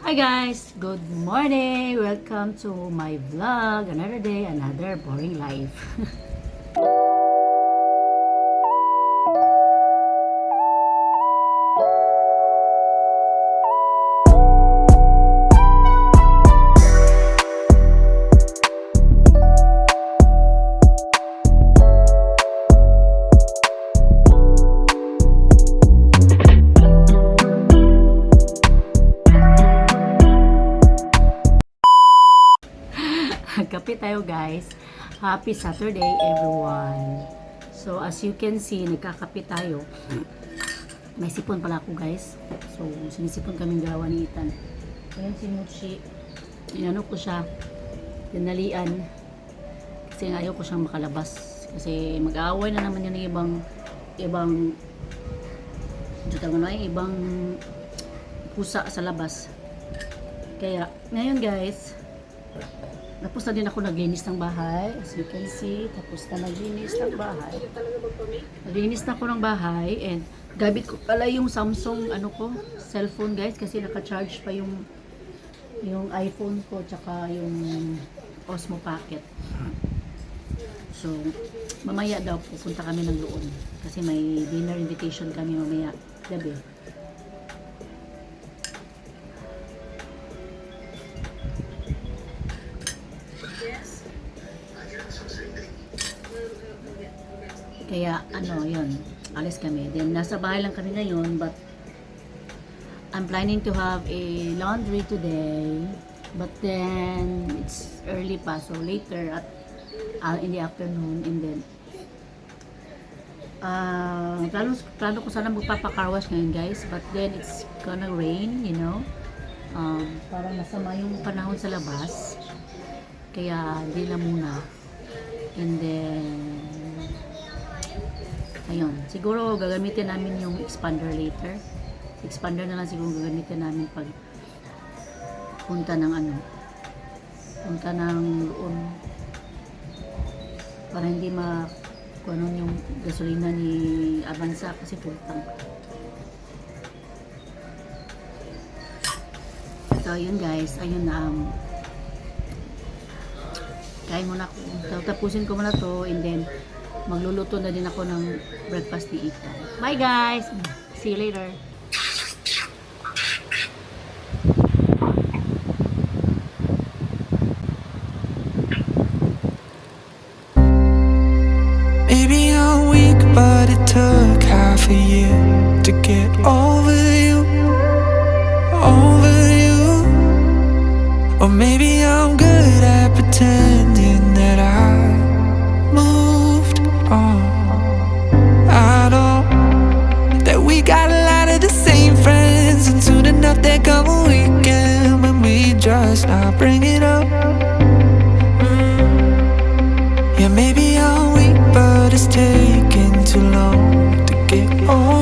Hi guys, good morning. Welcome to my vlog. Another day, another boring life. Kape tayo guys. Happy Saturday everyone. So as you can see, nagkakape tayo. May sipon pala ako guys. So sinisipon kaming dalawa ni Ethan. Ayan si Muchi. Inano ko siya. Tinalian. Kasi ayaw ko siyang makalabas. Kasi mag-aaway na naman yun ng ibang pusa sa labas. Kaya ngayon guys, tapos na din ako naglinis ng bahay. As you can see, tapos na naglinis ng bahay. Naglinis na ako ng bahay and gamit ko pala yung Samsung cellphone guys kasi naka-charge pa yung iPhone ko tsaka yung Osmo Pocket. So, mamaya daw pupunta kami ng doon kasi may dinner invitation kami mamaya gabi. Kaya yun, alis kami. Then nasa bahay lang kami ngayon, but I'm planning to have a laundry today. But then it's early pa, so later in the afternoon, and then plano ko sana magpapa-carwash ngayon guys, but then it's gonna rain, parang masama yung panahon sa labas, kaya hindi na muna. And then ayun, siguro gagamitin namin yung expander later. Expander na lang siguro gagamitin namin pag punta ng roon, para hindi kuanon yung gasolina ni Avanza kasi full tank. So ayun guys, ayun na kain muna ako. Tapusin ko muna to and then magluluto na din ako ng breakfast ni Ethan. Bye guys! See you later! Maybe I'm weak, but it took half a year to get over you. Or maybe I'm good at pretending that I moved on. I know that we got a lot of the same friends, and soon enough there come a weekend when we just not bring it up. Yeah, maybe I'm weak, but it's taking too long to get over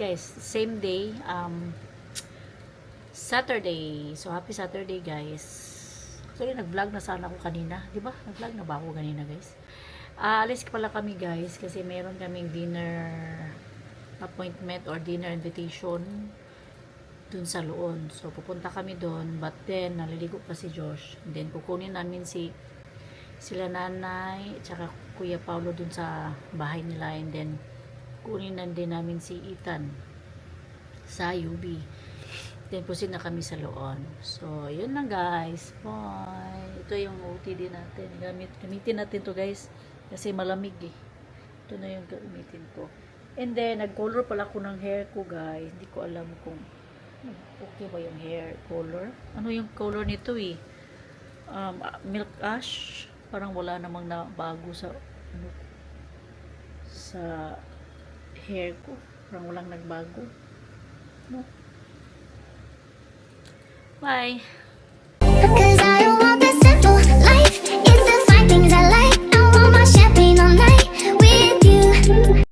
guys, same day, Saturday. So, happy Saturday, guys. Actually, nag-vlog na sana ako kanina. Di ba? Nag-vlog na ba ako kanina, guys? Alis pala kami, guys, kasi meron kaming dinner appointment or dinner invitation dun sa Loon. So, pupunta kami dun. But then, naliligo pa si Josh. And then, kukunin namin sila nanay, tsaka Kuya Paulo dun sa bahay nila. And then, kunin na din namin si Ethan sa UB. Then, pusin na kami sa Loon. So, yun lang guys. Bye. Ito yung OTD natin. Gamitin natin to guys. Kasi malamig eh. Ito na yung gamitin ko. And then, nag-color pala ko ng hair ko guys. Hindi ko alam kung okay ba yung hair color. Ano yung color nito eh? Milk ash. Parang wala namang nabago sa hair ko. Parang walang nagbago. No? Bye.